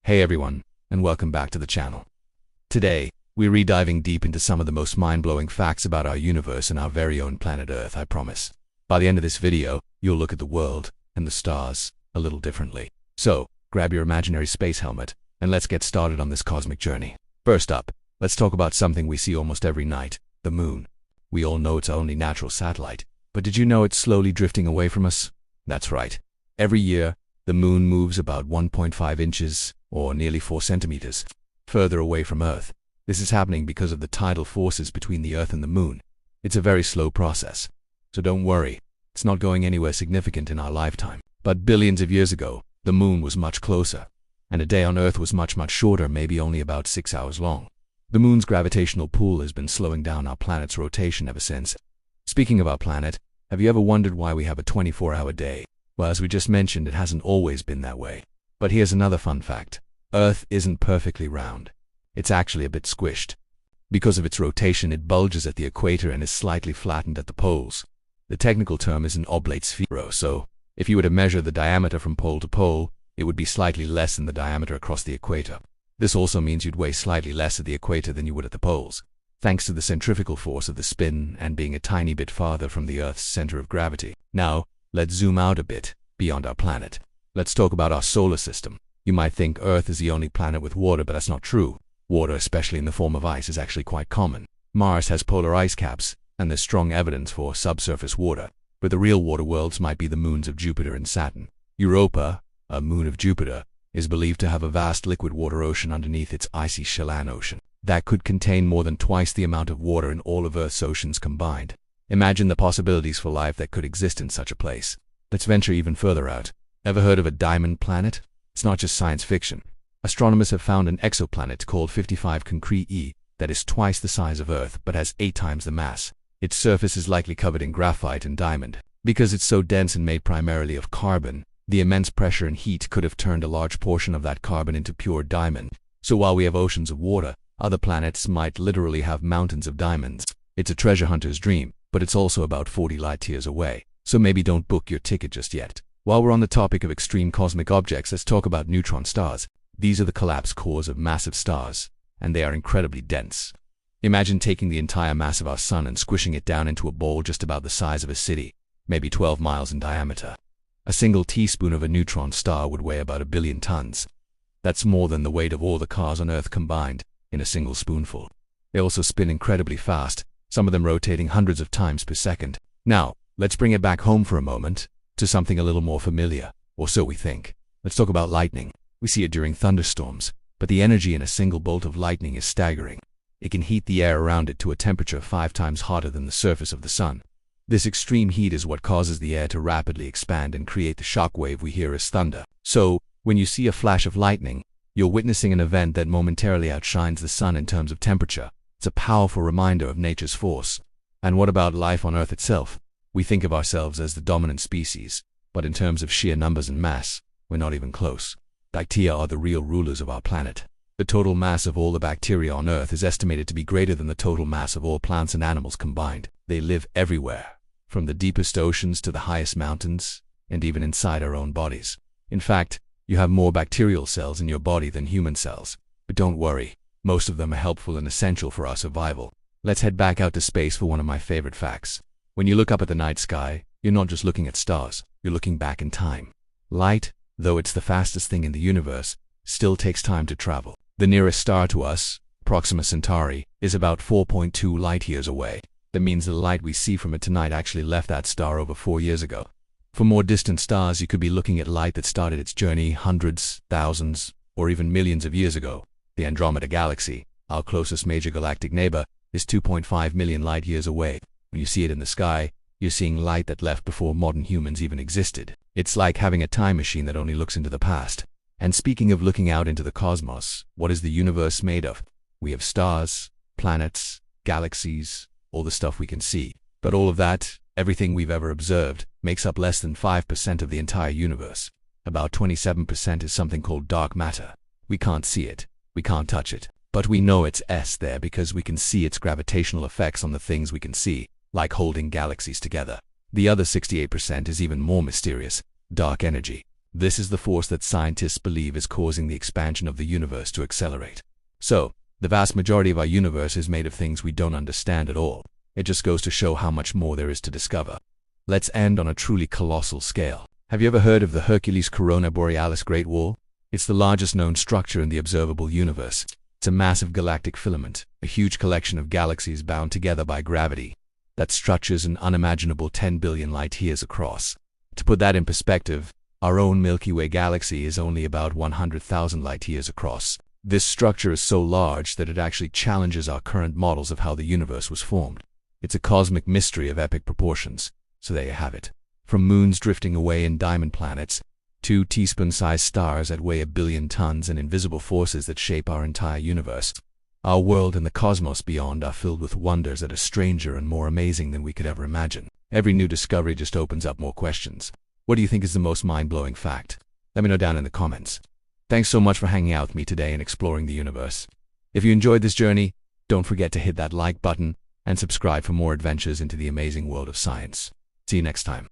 Hey everyone, and welcome back to the channel. Today, we're re-diving deep into some of the most mind-blowing facts about our universe and our very own planet Earth, I promise. By the end of this video, you'll look at the world and the stars a little differently. So, grab your imaginary space helmet, and let's get started on this cosmic journey. First up, let's talk about something we see almost every night, the moon. We all know it's our only natural satellite, but did you know it's slowly drifting away from us? That's right. Every year, the moon moves about 1.5 inches, or nearly 4 centimeters, further away from Earth. This is happening because of the tidal forces between the Earth and the moon. It's a very slow process, so don't worry, it's not going anywhere significant in our lifetime. But billions of years ago, the moon was much closer, and a day on Earth was much shorter, maybe only about 6 hours long. The moon's gravitational pull has been slowing down our planet's rotation ever since. Speaking of our planet, have you ever wondered why we have a 24-hour day? Well, as we just mentioned, it hasn't always been that way. But here's another fun fact. Earth isn't perfectly round. It's actually a bit squished. Because of its rotation, it bulges at the equator and is slightly flattened at the poles. The technical term is an oblate sphere, so if you were to measure the diameter from pole to pole, it would be slightly less than the diameter across the equator. This also means you'd weigh slightly less at the equator than you would at the poles, thanks to the centrifugal force of the spin and being a tiny bit farther from the Earth's center of gravity. Now, let's zoom out a bit beyond our planet. Let's talk about our solar system. You might think Earth is the only planet with water, but that's not true. Water, especially in the form of ice, is actually quite common. Mars has polar ice caps, and there's strong evidence for subsurface water. But the real water worlds might be the moons of Jupiter and Saturn. Europa, a moon of Jupiter, is believed to have a vast liquid water ocean underneath its icy Chelan Ocean that could contain more than twice the amount of water in all of Earth's oceans combined. Imagine the possibilities for life that could exist in such a place. Let's venture even further out. Ever heard of a diamond planet? It's not just science fiction. Astronomers have found an exoplanet called 55 Cancri e that is twice the size of Earth but has 8 times the mass. Its surface is likely covered in graphite and diamond. Because it's so dense and made primarily of carbon, the immense pressure and heat could have turned a large portion of that carbon into pure diamond. So while we have oceans of water, other planets might literally have mountains of diamonds. It's a treasure hunter's dream, but it's also about 40 light years away. So maybe don't book your ticket just yet. While we're on the topic of extreme cosmic objects, let's talk about neutron stars. These are the collapsed cores of massive stars, and they are incredibly dense. Imagine taking the entire mass of our sun and squishing it down into a ball just about the size of a city, maybe 12 miles in diameter. A single teaspoon of a neutron star would weigh about 1 billion tons. That's more than the weight of all the cars on Earth combined in a single spoonful. They also spin incredibly fast, some of them rotating hundreds of times per second. Now, let's bring it back home for a moment to something a little more familiar, or so we think. Let's talk about lightning. We see it during thunderstorms, but the energy in a single bolt of lightning is staggering. It can heat the air around it to a temperature 5 times hotter than the surface of the sun. This extreme heat is what causes the air to rapidly expand and create the shock wave we hear as thunder. So, when you see a flash of lightning, you're witnessing an event that momentarily outshines the sun in terms of temperature. It's a powerful reminder of nature's force. And what about life on Earth itself? We think of ourselves as the dominant species, but in terms of sheer numbers and mass, we're not even close. Bacteria are the real rulers of our planet. The total mass of all the bacteria on Earth is estimated to be greater than the total mass of all plants and animals combined. They live everywhere, from the deepest oceans to the highest mountains, and even inside our own bodies. In fact, you have more bacterial cells in your body than human cells. But don't worry, most of them are helpful and essential for our survival. Let's head back out to space for one of my favorite facts. When you look up at the night sky, you're not just looking at stars, you're looking back in time. Light, though it's the fastest thing in the universe, still takes time to travel. The nearest star to us, Proxima Centauri, is about 4.2 light years away. That means the light we see from it tonight actually left that star over 4 years ago. For more distant stars, you could be looking at light that started its journey hundreds, thousands, or even millions of years ago. The Andromeda Galaxy, our closest major galactic neighbor, is 2.5 million light years away. When you see it in the sky, you're seeing light that left before modern humans even existed. It's like having a time machine that only looks into the past. And speaking of looking out into the cosmos, what is the universe made of? We have stars, planets, galaxies, all the stuff we can see. But all of that, everything we've ever observed, makes up less than 5% of the entire universe. About 27% is something called dark matter. We can't see it, we can't touch it, but we know it's there because we can see its gravitational effects on the things we can see, like holding galaxies together. The other 68% is even more mysterious, dark energy. This is the force that scientists believe is causing the expansion of the universe to accelerate. So, the vast majority of our universe is made of things we don't understand at all. It just goes to show how much more there is to discover. Let's end on a truly colossal scale. Have you ever heard of the Hercules Corona Borealis Great Wall? It's the largest known structure in the observable universe. It's a massive galactic filament, a huge collection of galaxies bound together by gravity that stretches an unimaginable 10 billion light-years across. To put that in perspective, our own Milky Way galaxy is only about 100,000 light-years across. This structure is so large that it actually challenges our current models of how the universe was formed. It's a cosmic mystery of epic proportions. So there you have it. From moons drifting away in diamond planets, to teaspoon-sized stars that weigh 1 billion tons and invisible forces that shape our entire universe. Our world and the cosmos beyond are filled with wonders that are stranger and more amazing than we could ever imagine. Every new discovery just opens up more questions. What do you think is the most mind-blowing fact? Let me know down in the comments. Thanks so much for hanging out with me today and exploring the universe. If you enjoyed this journey, don't forget to hit that like button and subscribe for more adventures into the amazing world of science. See you next time.